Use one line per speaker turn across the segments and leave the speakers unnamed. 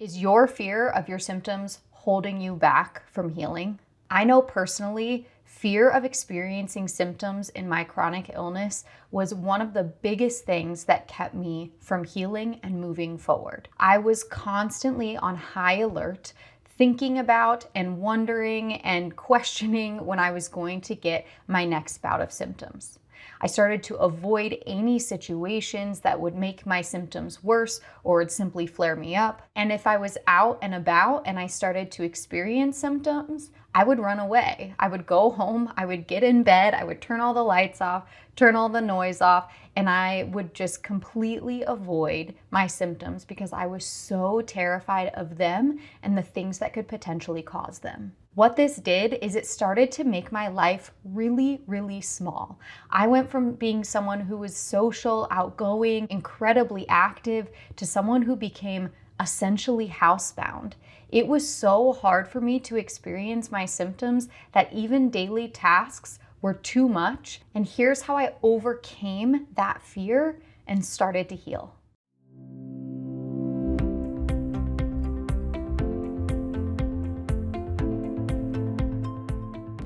Is your fear of your symptoms holding you back from healing? I know personally, fear of experiencing symptoms in my chronic illness was one of the biggest things that kept me from healing and moving forward. I was constantly on high alert, thinking about and wondering and questioning when I was going to get my next bout of symptoms. I started to avoid any situations that would make my symptoms worse or would simply flare me up. And if I was out and about and I started to experience symptoms, I would run away. I would go home, I would get in bed, I would turn all the lights off, turn all the noise off, and I would just completely avoid my symptoms because I was so terrified of them and the things that could potentially cause them. What this did is it started to make my life really, really small. I went from being someone who was social, outgoing, incredibly active, to someone who became essentially housebound. It was so hard for me to experience my symptoms that even daily tasks were too much. And here's how I overcame that fear and started to heal.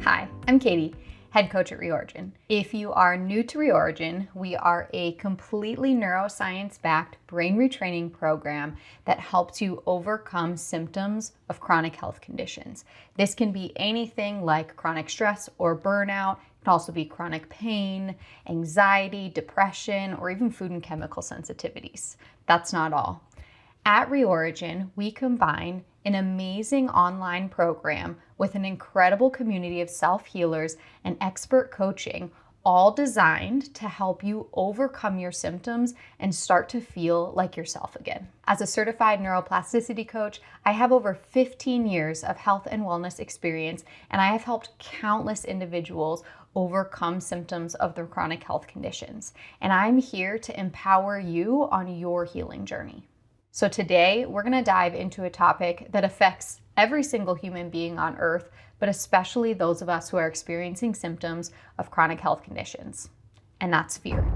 Hi, I'm Katie, head coach at Reorigin. If you are new to Reorigin, we are a completely neuroscience-backed brain retraining program that helps you overcome symptoms of chronic health conditions. This can be anything like chronic stress or burnout. It can also be chronic pain, anxiety, depression, or even food and chemical sensitivities. That's not all. At Reorigin, we combine an amazing online program with an incredible community of self-healers and expert coaching, all designed to help you overcome your symptoms and start to feel like yourself again. As a certified neuroplasticity coach, I have over 15 years of health and wellness experience, and I have helped countless individuals overcome symptoms of their chronic health conditions. And I'm here to empower you on your healing journey. So today, we're gonna dive into a topic that affects every single human being on earth, but especially those of us who are experiencing symptoms of chronic health conditions, and that's fear.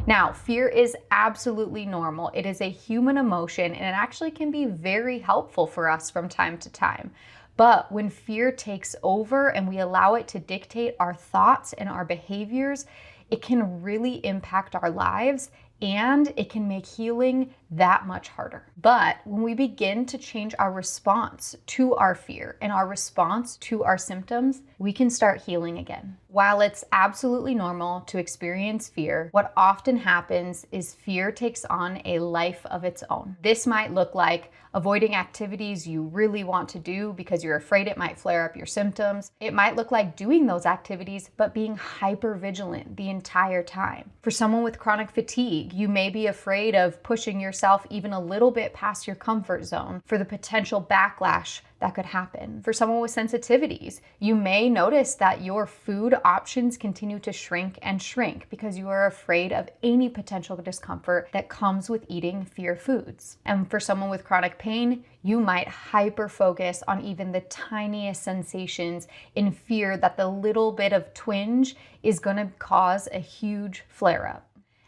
Now, fear is absolutely normal. It is a human emotion, and it actually can be very helpful for us from time to time. But when fear takes over and we allow it to dictate our thoughts and our behaviors, it can really impact our lives, and it can make healing that much harder. But when we begin to change our response to our fear and our response to our symptoms, we can start healing again. While it's absolutely normal to experience fear, what often happens is fear takes on a life of its own. This might look like avoiding activities you really want to do because you're afraid it might flare up your symptoms. It might look like doing those activities but being hypervigilant the entire time. For someone with chronic fatigue, you may be afraid of pushing yourself even a little bit past your comfort zone for the potential backlash that could happen. For someone with sensitivities, you may notice that your food options continue to shrink and shrink because you are afraid of any potential discomfort that comes with eating fear foods. And for someone with chronic pain, you might hyper focus on even the tiniest sensations in fear that the little bit of twinge is going to cause a huge flare up.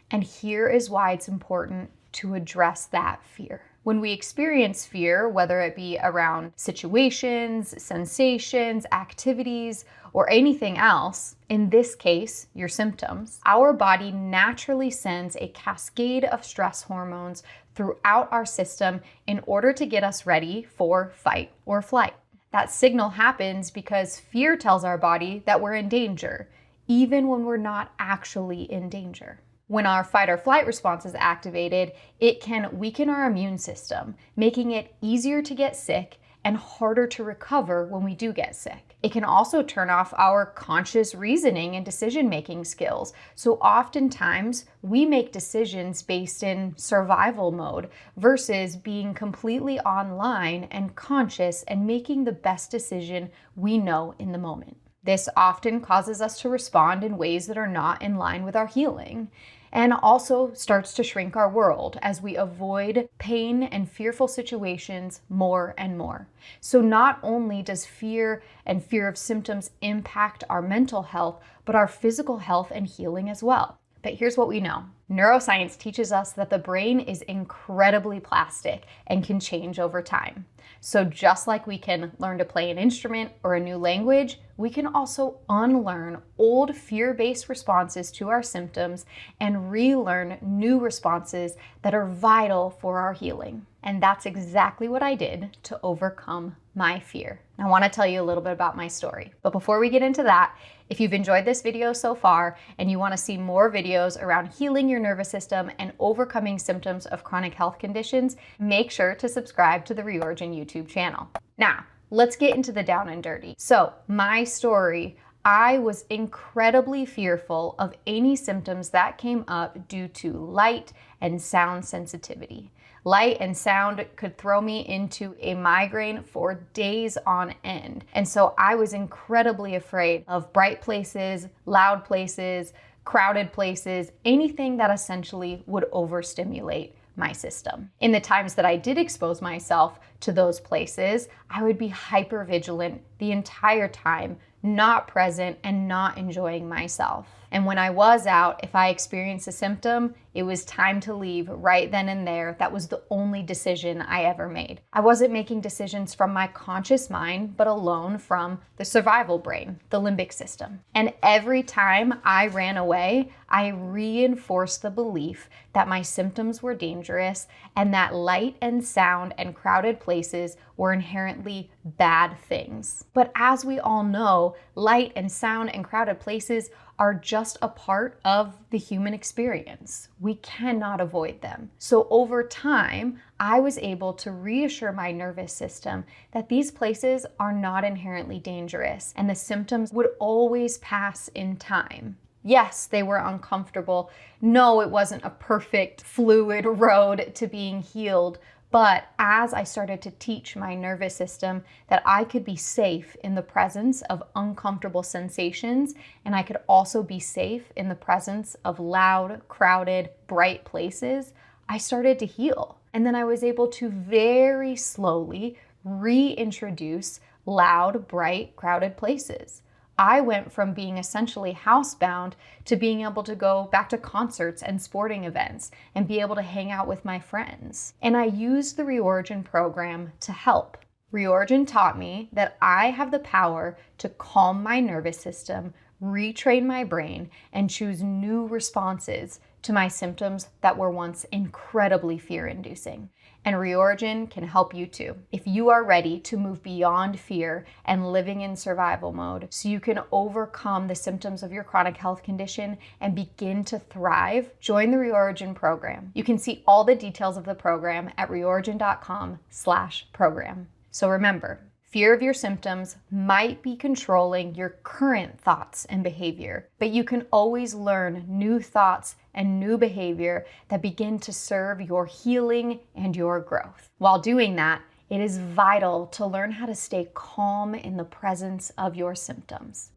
And here is why it's important to address that fear. When we experience fear, whether it be around situations, sensations, activities, or anything else, in this case, your symptoms, our body naturally sends a cascade of stress hormones throughout our system in order to get us ready for fight or flight. That signal happens because fear tells our body that we're in danger, even when we're not actually in danger. When our fight or flight response is activated, it can weaken our immune system, making it easier to get sick and harder to recover when we do get sick. It can also turn off our conscious reasoning and decision-making skills. So oftentimes, we make decisions based in survival mode versus being completely online and conscious and making the best decision we know in the moment. This often causes us to respond in ways that are not in line with our healing, and also starts to shrink our world as we avoid pain and fearful situations more and more. So not only does fear and fear of symptoms impact our mental health, but our physical health and healing as well. But here's what we know. Neuroscience teaches us that the brain is incredibly plastic and can change over time. So just like we can learn to play an instrument or a new language, we can also unlearn old fear-based responses to our symptoms and relearn new responses that are vital for our healing. And that's exactly what I did to overcome my fear. I want to tell you a little bit about my story. But before we get into that, if you've enjoyed this video so far and you want to see more videos around healing your nervous system and overcoming symptoms of chronic health conditions, make sure to subscribe to the Reorigin YouTube channel. Now, let's get into the down and dirty. So, my story, I was incredibly fearful of any symptoms that came up due to light and sound sensitivity. Light and sound could throw me into a migraine for days on end. And so I was incredibly afraid of bright places, loud places, crowded places, anything that essentially would overstimulate my system. In the times that I did expose myself to those places, I would be hypervigilant the entire time, not present and not enjoying myself. And when I was out, if I experienced a symptom, it was time to leave right then and there. That was the only decision I ever made. I wasn't making decisions from my conscious mind, but alone from the survival brain, the limbic system. And every time I ran away, I reinforced the belief that my symptoms were dangerous and that light and sound and crowded places were inherently bad things. But as we all know, light and sound and crowded places are just a part of the human experience. We cannot avoid them. So over time, I was able to reassure my nervous system that these places are not inherently dangerous and the symptoms would always pass in time. Yes, they were uncomfortable. No, it wasn't a perfect, fluid road to being healed. But as I started to teach my nervous system that I could be safe in the presence of uncomfortable sensations, and I could also be safe in the presence of loud, crowded, bright places, I started to heal. And then I was able to very slowly reintroduce loud, bright, crowded places. I went from being essentially housebound to being able to go back to concerts and sporting events and be able to hang out with my friends. And I used the Reorigin program to help. Reorigin taught me that I have the power to calm my nervous system, retrain my brain, and choose new responses to my symptoms that were once incredibly fear-inducing. And Reorigin can help you too. If you are ready to move beyond fear and living in survival mode so you can overcome the symptoms of your chronic health condition and begin to thrive, join the Reorigin program. You can see all the details of the program at reorigin.com/program. So remember, fear of your symptoms might be controlling your current thoughts and behavior, but you can always learn new thoughts and new behavior that begin to serve your healing and your growth. While doing that, it is vital to learn how to stay calm in the presence of your symptoms.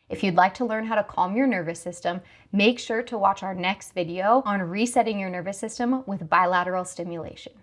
If you'd like to learn how to calm your nervous system, make sure to watch our next video on resetting your nervous system with bilateral stimulation.